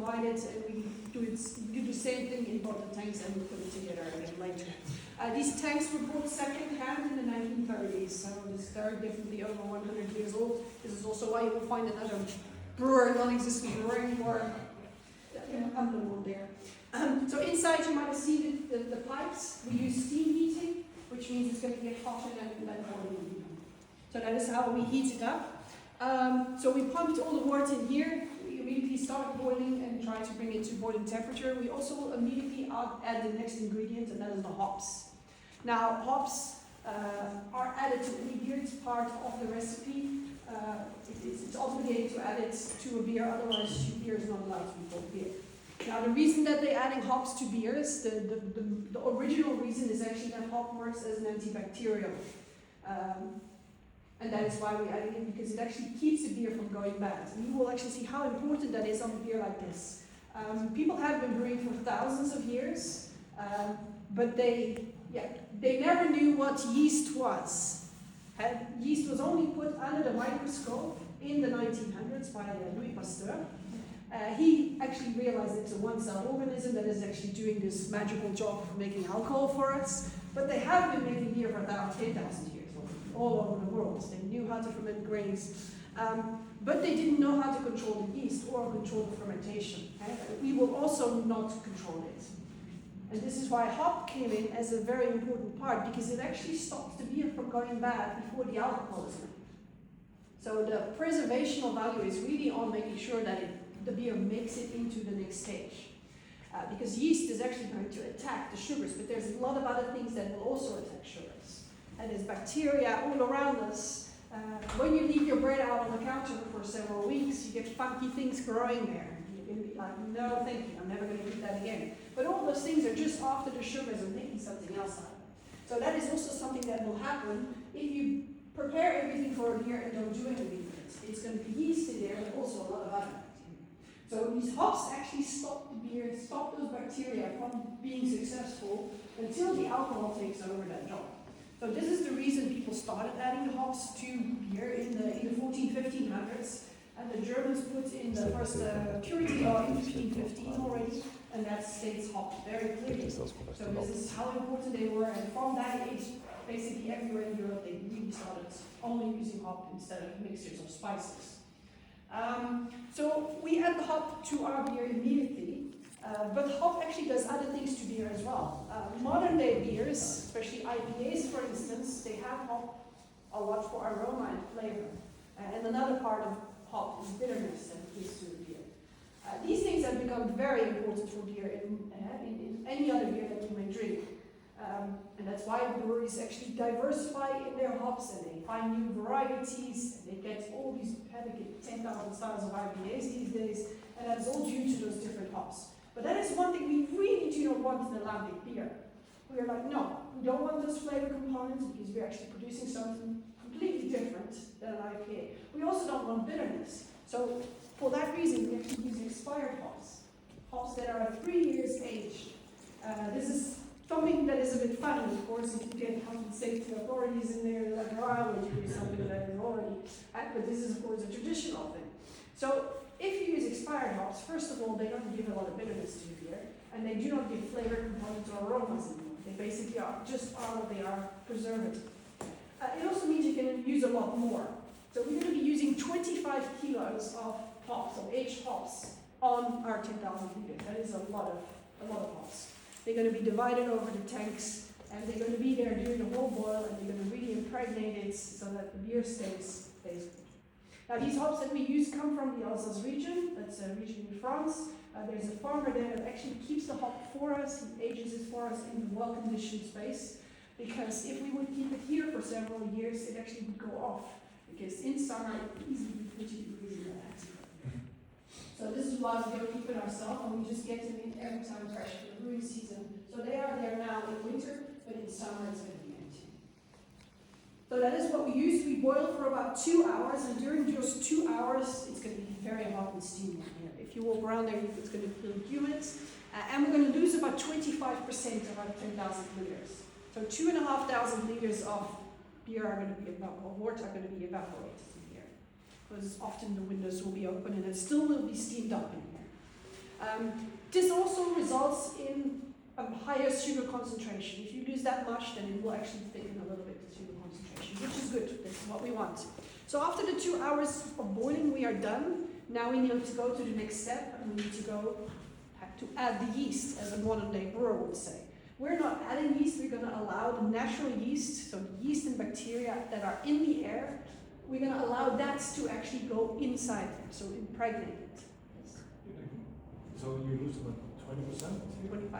divide it, and we do the same thing in both the tanks, and we put it together again later. These tanks were bought second-hand in the 1930s, so it's very definitely over 100 years old. This is also why you will find another brewer, non-existent brewer anymore, emblem on there. So inside you might have seen the pipes. We use steam heating, which means it's going to get hotter than boiling. So that is how we heat it up. So we pumped all the water in here. We immediately started boiling and tried to bring it to boiling temperature. We also will immediately add the next ingredient, and that is the hops. Now, hops are added to any beer. It's part of the recipe. It's obligated to add it to a beer, otherwise your beer is not allowed to be called beer. Now, the reason that they're adding hops to beers, the original reason is actually that hop works as an antibacterial. And that is why we're adding it, because it actually keeps the beer from going bad. And you will actually see how important that is on a beer like this. People have been brewing for thousands of years, but they never knew what yeast was. Yeast was only put under the microscope in the 1900s by Louis Pasteur. He actually realized it's a one-cell organism that is actually doing this magical job of making alcohol for us. But they have been making beer for about 10,000 years, all over the world. They knew how to ferment grains, but they didn't know how to control the yeast or control the fermentation. We will also not control it. And this is why hop came in as a very important part, because it actually stops the beer from going bad before the alcohol is made. So the preservational value is really on making sure that the beer makes it into the next stage. Because yeast is actually going to attack the sugars, but there's a lot of other things that will also attack sugars. And there's bacteria all around us. When you leave your bread out on the counter for several weeks, you get funky things growing there. You're going to be like, no, thank you, I'm never going to eat that again. But all those things are just after the sugars are making something else out of it. So that is also something that will happen if you prepare everything for a beer and don't do anything with it. It's going to be yeast in there, but also a lot of other bacteria. So these hops actually stop the beer, stop those bacteria from being successful until the alcohol takes over that job. So this is the reason people started adding the hops to beer in the 1500s. And the Germans put in the first purity law in 1515 already, and that states hop very clearly. So this is how important they were, and from that age, basically everywhere in Europe, they really started only using hop instead of mixtures of spices. So we add the hop to our beer immediately, but hop actually does other things to beer as well. Modern day beers, especially IPAs for instance, they have hop a lot for aroma and flavor. And another part of hop is bitterness that it gives to the beer. These things have become very important for beer in any other beer that you may drink. And that's why breweries actually diversify in their hops, and they find new varieties, and they get all these, they get 10,000 styles of IPAs these days, and that is all due to those different hops. But that is one thing we really do not want in a lambic beer. We are like, no, we don't want those flavor components because we're actually producing something completely different than an IPA. We also don't want bitterness. So for that reason, we actually use expired hops, hops that are 3 years aged. This is something that is a bit funny, of course, if you get compensate the authorities in there, like, oh, I will do something that is already, but this is, of course, a traditional thing. So if you use expired hops, first of all, they don't give a lot of bitterness to your beer, and they do not give flavor components or aromas anymore. They basically are just what they are, preservative. It also means you can use a lot more. So we're going to be using 25 kilos of hops, of aged hops, on our 10,000 liters. That is a lot of hops. They're going to be divided over the tanks, and they're going to be there during the whole boil, and they're going to really impregnate it so that the beer stays good. Now these hops that we use come from the Alsace region. That's a region in France. There's a farmer there that actually keeps the hop for us. He ages it for us in a well-conditioned space, because if we would keep it here for several years, it actually would go off, because in summer it would easily be pretty degrees in that. So this is why we don't keep it ourselves, and we just get them in every time fresh for the brewing season. So they are there now in winter, but in summer it's going to be empty. So that is what we use. We boil for about 2 hours, and during those 2 hours, it's going to be very hot and steamy here. If you walk around there, it's going to be humid, and we're going to lose about 25% of our 10,000 liters. So 2,500 liters of beer are going to be of wort are going to be evaporated in here, because often the windows will be open and it still will be steamed up in here. This also results in a higher sugar concentration. If you lose that much, then it will actually thicken a little bit, the sugar concentration, which is good. This is what we want. So after the 2 hours of boiling, we are done. Now we need to go to the next step, and we need to have to add the yeast, as a modern-day brewer would say. We're not adding yeast, we're going to allow the natural yeast, so the yeast and bacteria that are in the air, we're going to allow that to actually go inside there, so impregnate it. So you lose about 20%? 25%.